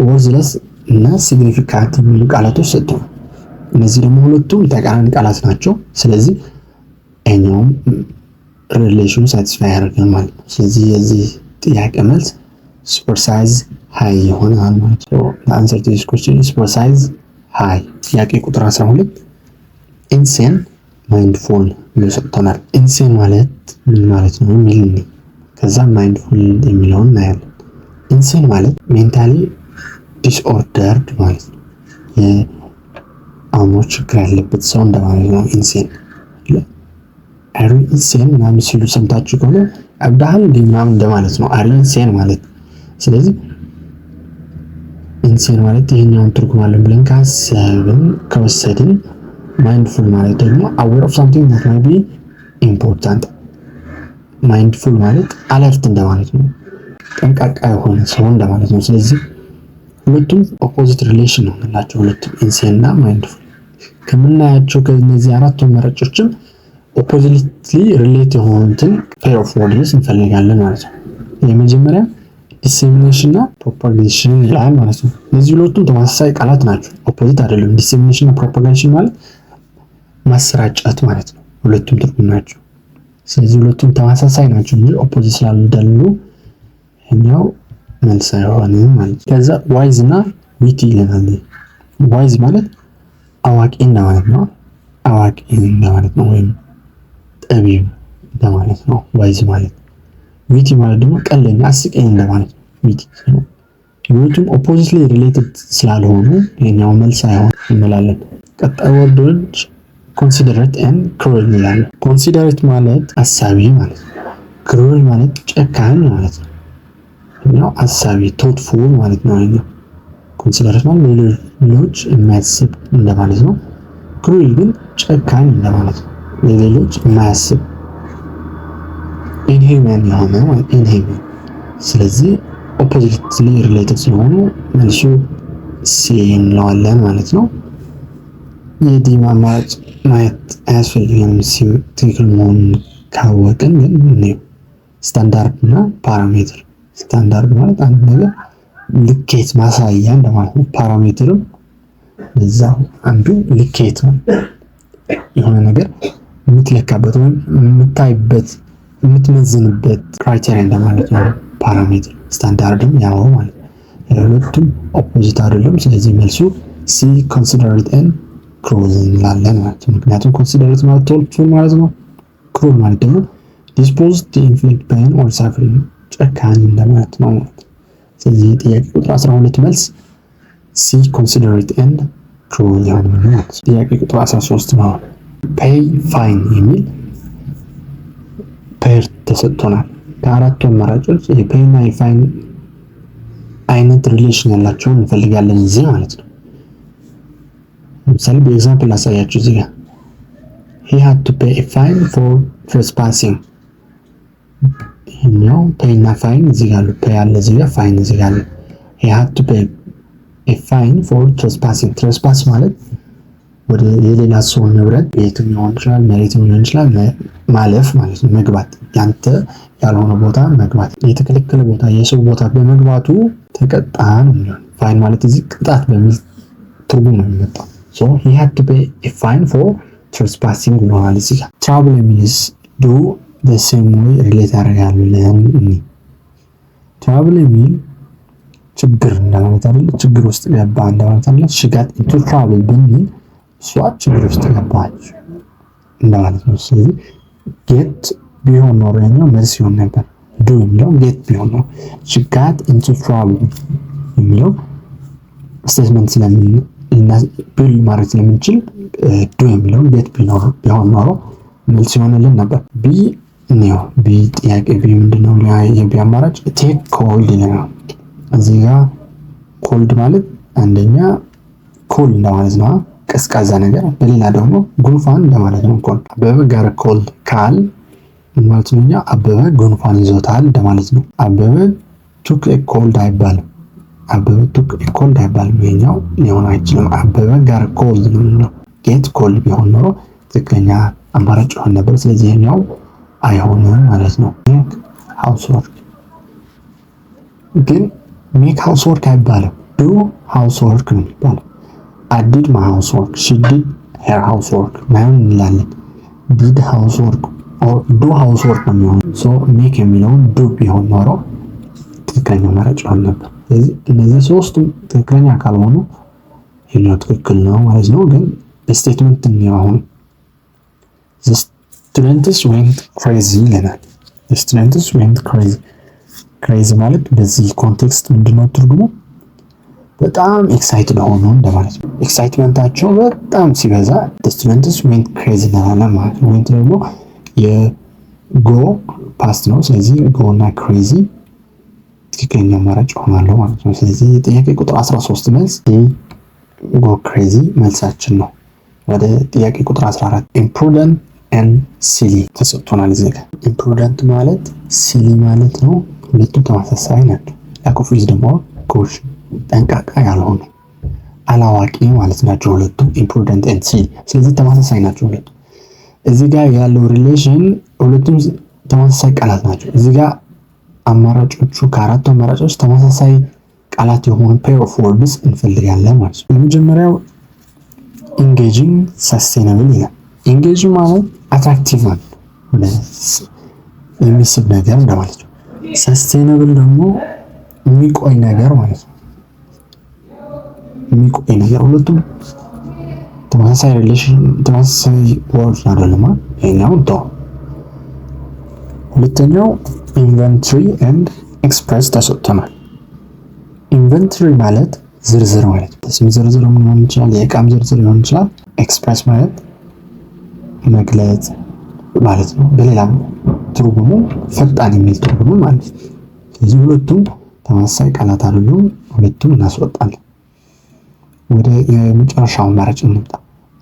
ወርዝለስ እና ሲግኒፊካንት የሚሉ ቃላቶች ሰጡ። እነዚህ ደግሞ ሁለቱም ተቃራኒ ቃላት ናቸው። ስለዚህ እኛውም ሪሌሽኑ ሳቲስፋይ ያደርጋል ማለት ነው። ስለዚህ የዚህ ጥያቄ መልስ ሱፐር ሳይዝ ሃይ ይሆናል ማለት ነው። ለአንሰር ቱ ዲስ ኩዌስችን ሱፐር ሳይዝ ሃይ። ጥያቄ ቁጥር 12 ኢንሴን ማይንድፉል ብሎ ሰጥቶናል። ኢንሴን ማለት ምን ማለት ነው የሚል ከዛ ማይንድፉል የሚለውን እናያለን። ኢንሴን ማለት ሜንታሊ ዲስኦርደርድ ማለት ነው። የአእምሮ ችግር ያለበት ሰው እንደማለት ነው። ኢንሴን አሪ ኢንሴን ምናምን ሲሉ ሰምታችሁ ከሆነ አብዳሃል እንደ ምናምን እንደማለት ነው። አሪ ኢንሴን ማለት ስለዚህ ኢንሴን ማለት ይሄኛውን ትርጉም አለን ብለን ካሰብን ከወሰድን ማይንድፉል ማለት ደግሞ aware of something that may be important ማይንድፉል ማለት አለርት እንደማለት ነው። ጠንቃቃ የሆነ ሰው እንደማለት ነው። ስለዚህ ሁለቱም ኦፖዚት ሪሌሽን ነው ያላቸው ሁለቱም ኢንሴን እና ማይንድፉል። ከምናያቸው ከነዚህ አራት መረጮችም ኦፖዚትሊ ሪሌት የሆኑትን ፔር ኦፍ ወርድስ እንፈልጋለን ማለት ነው። የመጀመሪያ ዲሴሚኔሽን እና ፕሮፓጋሽን ይላል ማለት ነው። እነዚህ ሁለቱም ተመሳሳይ ቃላት ናቸው፣ ኦፖዚት አይደለም። ዲሴሚኔሽን እና ፕሮፓጋሽን ማለት ማሰራጨት ማለት ነው። ሁለቱም ትርጉም ናቸው። ስለዚህ ሁለቱም ተመሳሳይ ናቸው እንጂ ኦፖዚት ስላልደሉ እኛው መልስ አይሆንም ማለት ነው። ከዛ ዋይዝ እና ዊቲ ይለናል። ዋይዝ ማለት አዋቂ እንደማለት ነው። አዋቂ እንደማለት ነው ወይም ጠቢብ እንደማለት ነው ዋይዝ ማለት። ዊቲ ማለት ደግሞ ቀልደኛ፣ አስቀኝ እንደማለት ነው ዊቲ። ሁለቱም ኦፖዚትሊ ሪሌትድ ስላልሆኑ የኛው መልስ አይሆን እንላለን። ቀጣይ ወርዶች ኮንሲደሬት ኤንድ ክሩል እንላለን። ኮንሲደሬት ማለት አሳቢ ማለት ነው። ክሩል ማለት ጨካኝ ማለት ነው። እኛው አሳቢ ቶትፉል ማለት ነው። እኛው ኮንሲደሬት ማለት ሌሎች የሚያስብ እንደማለት ነው። ክሩል ግን ጨካኝ እንደማለት ነው። ለሌሎች የማያስብ ኢንሂውማን የሆነ ኢንሂውማን። ስለዚህ ኦፖዚትሊ ሪሌትድ ስለሆኑ መልሱ ሲ እንለዋለን ማለት ነው። የዲ አማራጭ ማየት አያስፈልግም። ትክክል መሆኑን ካወቅን ግን ነው። ስታንዳርድ እና ፓራሜትር። ስታንዳርድ ማለት አንድ ነገር ልኬት ማሳያ እንደማለት ነው። ፓራሜትርም እዛው አንዱ ልኬት ነው። የሆነ ነገር የምትለካበት ወይም የምታይበት የምትመዝንበት ክራይቴሪያ እንደማለት ነው ፓራሜትር። ስታንዳርድም ያው ማለት ነው። ሁለቱም ኦፖዚት አይደለም። ስለዚህ መልሱ ሲ ኮንሲደሬት ኤንድ ክሩል እንላለን ማለት ነው። ምክንያቱም ኮንሲደሬት ማለት ቶልፉል ማለት ነው። ክሩል ማለት ደግሞ ዲስፖዝድ ቱ ኢንፍሊክት ፔን ኦር ሳፈሪንግ ጨካኝ እንደማለት ነው። ስለዚህ ጥያቄ ቁጥር 12 መልስ ሲ ኮንሲደሬት ኤንድ ክሩል ይሆናል ማለት ነው። ጥያቄ ቁጥር 13 ነው። ፔይ ፋይን የሚል ፔር ተሰጥቶናል። ከአራቱ አማራጮች የፔይ እና የፋይን አይነት ሪሌሽን ያላቸውን እንፈልጋለን እዚህ ማለት ነው። ለምሳሌ በኤግዛምፕል ላሳያችሁ እዚህ ጋር he had to pay a fine for trespassing። ይሄኛው ፔይ እና ፋይን እዚህ ጋር አሉ። ፔይ አለ እዚህ ጋር፣ ፋይን እዚህ ጋር አለ። he had to pay a fine for trespassing። ትሬስፓስ ማለት ወደ የሌላ ሰው ንብረት ቤትም ሊሆን ይችላል፣ መሬትም ሊሆን ይችላል፣ ማለፍ ማለት ነው። መግባት፣ ያንተ ያልሆነ ቦታ መግባት፣ የተከለከለ ቦታ የሰው ቦታ በመግባቱ ተቀጣ ነው የሚሆነው። ፋይን ማለት እዚህ ቅጣት በሚል ትርጉም ነው የሚመጣው። so he had to pay a fine for trespassing ብለዋል እዚህ ጋር። travel የሚልስ do the same way ሪሌት ያደርጋሉ ለእኔ። travel የሚል ችግር እንደማለት አይደለ፣ ችግር ውስጥ ገባ እንደማለት አይደለ። she got into trouble በሚል እሷ ችግር ውስጥ ገባች እንደማለት ነው። ስለዚህ ጌት ቢሆን ኖሮ ያኛው መልስ ይሆን ነበር። ዱ የሚለው ጌት ቢሆን ነው። she got into trouble የሚለው ስቴትመንት ስለምን ቢል ማለት ስለምንችል ዱ የሚለው ጌት ቢሆን ኖሮ መልስ ይሆንልን ነበር። ቢ ነው። ቢ ጥያቄ ቢ ምንድነው? የቢ አማራጭ ቴክ ኮልድ ነው። እዚህ ጋር ኮልድ ማለት አንደኛ ኮል እንደማለት ነው፣ ቀዝቃዛ ነገር። በሌላ ደግሞ ጉንፋን እንደማለት ነው። ኮል አበበ ጋር ኮልድ ካል ማለት ነው። አበበ ጉንፋን ይዞታል እንደማለት ነው። አበበ ቱክ ኮልድ አይባልም። አበበ ቱክ ኮልድ አይባልም። ይሄኛው ሊሆን አይችልም። አበበ ጋር ኮልድ ነው። ጌት ኮልድ ቢሆን ኖሮ ትክክለኛ አማራጭ ይሆን ነበር። ስለዚህ ይሄኛው አይሆንም ማለት ነው። ሜክ ሃውስወርክ ግን ሜክ ሃውስወርክ አይባልም። ዱ ሃውስወርክ ነው የሚባለው። I did my housework. She did her housework. ማን እንላለን? did housework or do housework ነው የሚሆነው። so make የሚለውን do ቢሆን ኖሮ ትክክለኛ አማራጭ ይሆን ነበር። ስለዚህ እነዚህ ሶስቱም ትክክለኛ ካልሆኑ ይሄኛው ትክክል ነው ማለት ነው። ግን በስቴትመንት ነው አሁን the students went crazy ይለናል። the students went crazy ማለት በዚህ ኮንቴክስት ምንድነው ትርጉሙ? በጣም ኤክሳይትድ ሆኖ እንደማለት ነው። ኤክሳይትመንታቸው በጣም ሲበዛ the students went crazy እንላለን ማለት ነው። went ደግሞ የጎ ፓስት ነው። ስለዚህ go እና crazy ትክክለኛ አማራጭ ሆናሉ ማለት ነው። ስለዚህ ጥያቄ ቁጥር 13 መልስ go crazy መልሳችን ነው። ወደ ጥያቄ ቁጥር 14 imprudent and silly ተሰጥቶናል። እዚህ ጋር imprudent ማለት silly ማለት ነው። ሁለቱም ተመሳሳይ ናቸው። lack of wisdom or caution ጠንቃቃ ያልሆነ አላዋቂ ማለት ናቸው ሁለቱም imprudent and silly። ስለዚህ ተመሳሳይ ናቸው ሁለቱም። እዚህ ጋር ያለው ሪሌሽን ሁለቱም ተመሳሳይ ቃላት ናቸው። እዚህ ጋር አማራጮቹ ከአራቱ አማራጮች ተመሳሳይ ቃላት የሆኑ pair of words እንፈልጋለን ማለት ነው። የመጀመሪያው engaging sustainable ይላል። engaging ማለት አትራክቲቭ ማለት የሚስብ ነገር እንደማለት ነው። sustainable ደግሞ የሚቆይ ነገር ማለት ነው። የሚቆይ ነገር ሁለቱም ተመሳሳይ ሪሌሽን ተመሳሳይ ወርድ አይደለም። ይሄኛው ዶ ሁለተኛው inventory and express ተሰጥተናል። inventory ማለት ዝርዝር ማለት ነው። ስም ዝርዝር ሊሆን ይችላል፣ የእቃም ዝርዝር ሊሆን ይችላል። express ማለት መግለጽ ማለት ነው። በሌላም ትርጉሙ ፈጣን የሚል ትርጉሙ ማለት ነው። ስለዚህ ሁለቱም ተመሳሳይ ቃላት አይደሉም። ሁለቱም እናስወጣለን። ወደ የመጨረሻው አማራጭ እንምጣ።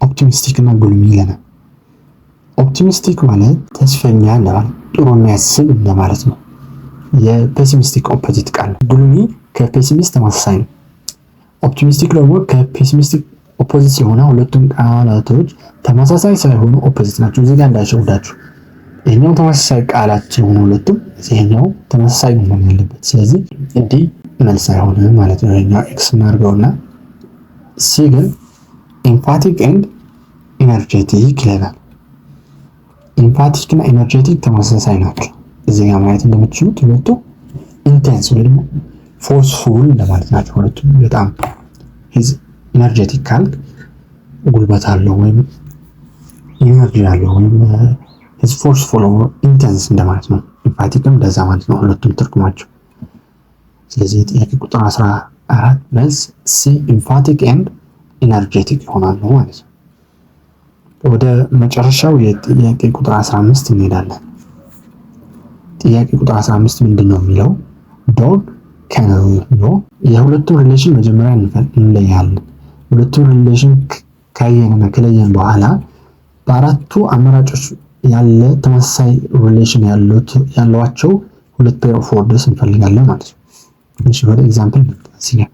ኦፕቲሚስቲክ እና ግሉሚ ይለናል። ኦፕቲሚስቲክ ማለት ተስፈኛ እንደማለት ጥሩ የሚያስብ እንደማለት ነው። የፔሲሚስቲክ ኦፖዚት ቃል ነው። ግሉሚ ከፔሲሚስት ተመሳሳይ ነው። ኦፕቲሚስቲክ ደግሞ ከፔሲሚስቲክ ኦፖዚት የሆነ ሁለቱም ቃላቶች ተመሳሳይ ሳይሆኑ ኦፖዚት ናቸው። እዚህ ጋር እንዳይሸውዳችሁ። ይሄኛው ተመሳሳይ ቃላት ሲሆኑ ሁለቱም ይሄኛው ተመሳሳይ መሆን ያለበት። ስለዚህ እንዲህ መልስ አይሆንም ማለት ነው። ይሄኛው ኤክስ እናድርገውና ሲ ግን ኤምፓቲክ ኤንድ ኢነርጄቲክ ይለናል። ኤምፓቲክ እና ኢነርጄቲክ ተመሳሳይ ናቸው። እዚህ ጋር ማየት እንደምትችሉት ሁለቱ ኢንቴንስ ወይ ደግሞ ፎርስፉል እንደማለት ናቸው። ሁለቱም በጣም ኢነርጄቲክ ካልክ ጉልበት አለው ወይም ኢነርጂ አለው ወይም ፎርስፉል ኦር ኢንቴንስ እንደማለት ነው። ኤምፓቲክም እንደዛ ማለት ነው ሁለቱም ትርጉማቸው። ስለዚህ ጥያቄ ቁጥር 14 መልስ ሲ ኤምፓቲክ ኤንድ ኢነርጄቲክ ይሆናሉ ማለት ነው። ወደ መጨረሻው የጥያቄ ቁጥር 15 እንሄዳለን። ጥያቄ ቁጥር 15 ምንድነው የሚለው? ዶግ ከነል ነው። የሁለቱም ሪሌሽን መጀመሪያ እንለያለን። ሁለቱም ሪሌሽን ካየንና ከለየን በኋላ በአራቱ አማራጮች ያለ ተመሳሳይ ሪሌሽን ያሏቸው ሁለት ፔር ኦፍ ወርድስ እንፈልጋለን ማለት ነው። እሺ ወደ ኤግዛምፕል እንመጣለን።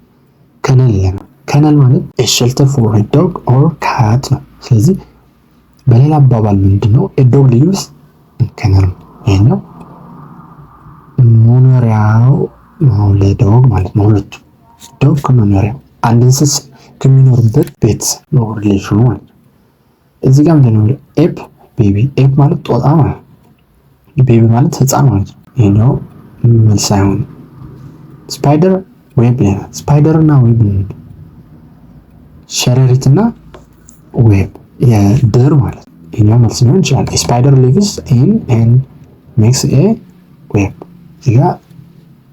ከነል ይለናል። ከነል ማለት a shelter for a dog or cat ነው። ስለዚህ በሌላ አባባል ምንድነው? a dog lives in kennel። ይሄኛው መኖሪያው ነው ለዶግ ማለት ነው። ሁለቱ ዶግ ከመኖሪያው አንድ እንስሳ ከሚኖርበት ቤት ነው ሪሌሽኑ ማለት ነው። እዚህ ጋር ምንድነው? ኤፕ ቤቢ። ኤፕ ማለት ጦጣ ማለት ነው። ቤቢ ማለት ህፃን ማለት ነው። ይሄኛው መልስ አይሆንም። ስፓይደር ዌብ ይላል። ስፓይደር እና ዌብ ሸረሪት እና ዌብ የድር ማለት ነው። ይሄኛው መልስ ሊሆን ይችላል። ስፓይደር ሊቭስ ኢን ኤንድ ሜክስ ኤ ዌብ። እዚህ ጋር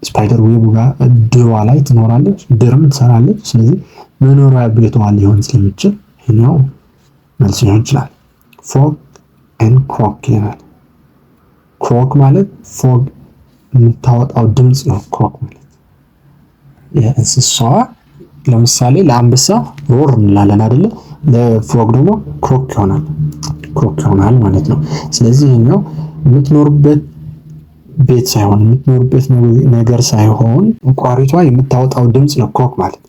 ስፓይደር ዌብ ጋር ድሯ ላይ ትኖራለች፣ ድርም ትሰራለች። ስለዚህ መኖሪያ ቤቷ ሊሆን ስለሚችል ይሄኛው መልስ ሊሆን ይችላል። ፎግ ኤንድ ክሮክ ይላል። ክሮክ ማለት ፎግ የምታወጣው ድምጽ ነው። ክሮክ ማለት የእንስሳዋ ለምሳሌ ለአንበሳ ሮር እንላለን አይደለ? ለፍሮግ ደግሞ ክሮክ ይሆናል ማለት ነው። ስለዚህ ይሄኛው የምትኖርበት ቤት ሳይሆን የምትኖርበት ነገር ሳይሆን እንቋሪቷ የምታወጣው ድምጽ ነው ክሮክ ማለት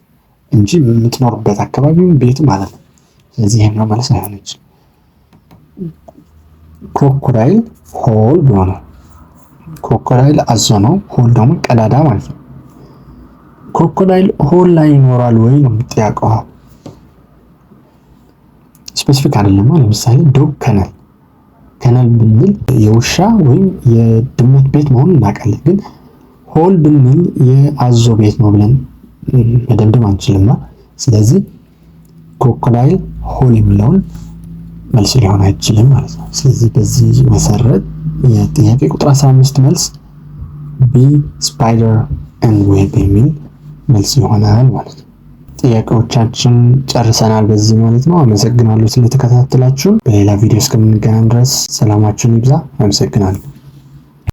እንጂ የምትኖርበት አካባቢው ቤት ማለት ነው። ስለዚህ ይሄኛው ማለት አይሆንም። ክሮኮዳይል ሆል ብሎናል። ክሮኮዳይል አዞ ነው። ሆል ደግሞ ቀዳዳ ማለት ነው። ክሮኮዳይል ሆል ላይ ይኖራል ወይ ነው ጥያቄው። ስፔሲፊክ አይደለም። ለምሳሌ ዶግ ከነል ብንል የውሻ ወይም የድመት ቤት መሆኑን እናውቃለን። ግን ሆል ብንል የአዞ ቤት ነው ብለን መደምደም አንችልም። ስለዚህ ክሮኮዳይል ሆል የሚለውን መልስ ሊሆን አይችልም ማለት ነው። ስለዚህ በዚህ መሰረት የጥያቄ ቁጥር 15 መልስ ቢ ስፓይደር ኤንድ ዌብ የሚል መልስ ይሆናል ማለት ነው። ጥያቄዎቻችን ጨርሰናል በዚህ ማለት ነው። አመሰግናለሁ ስለተከታተላችሁ። በሌላ ቪዲዮ እስከምንገናኝ ድረስ ሰላማችሁን ይብዛ። አመሰግናለሁ።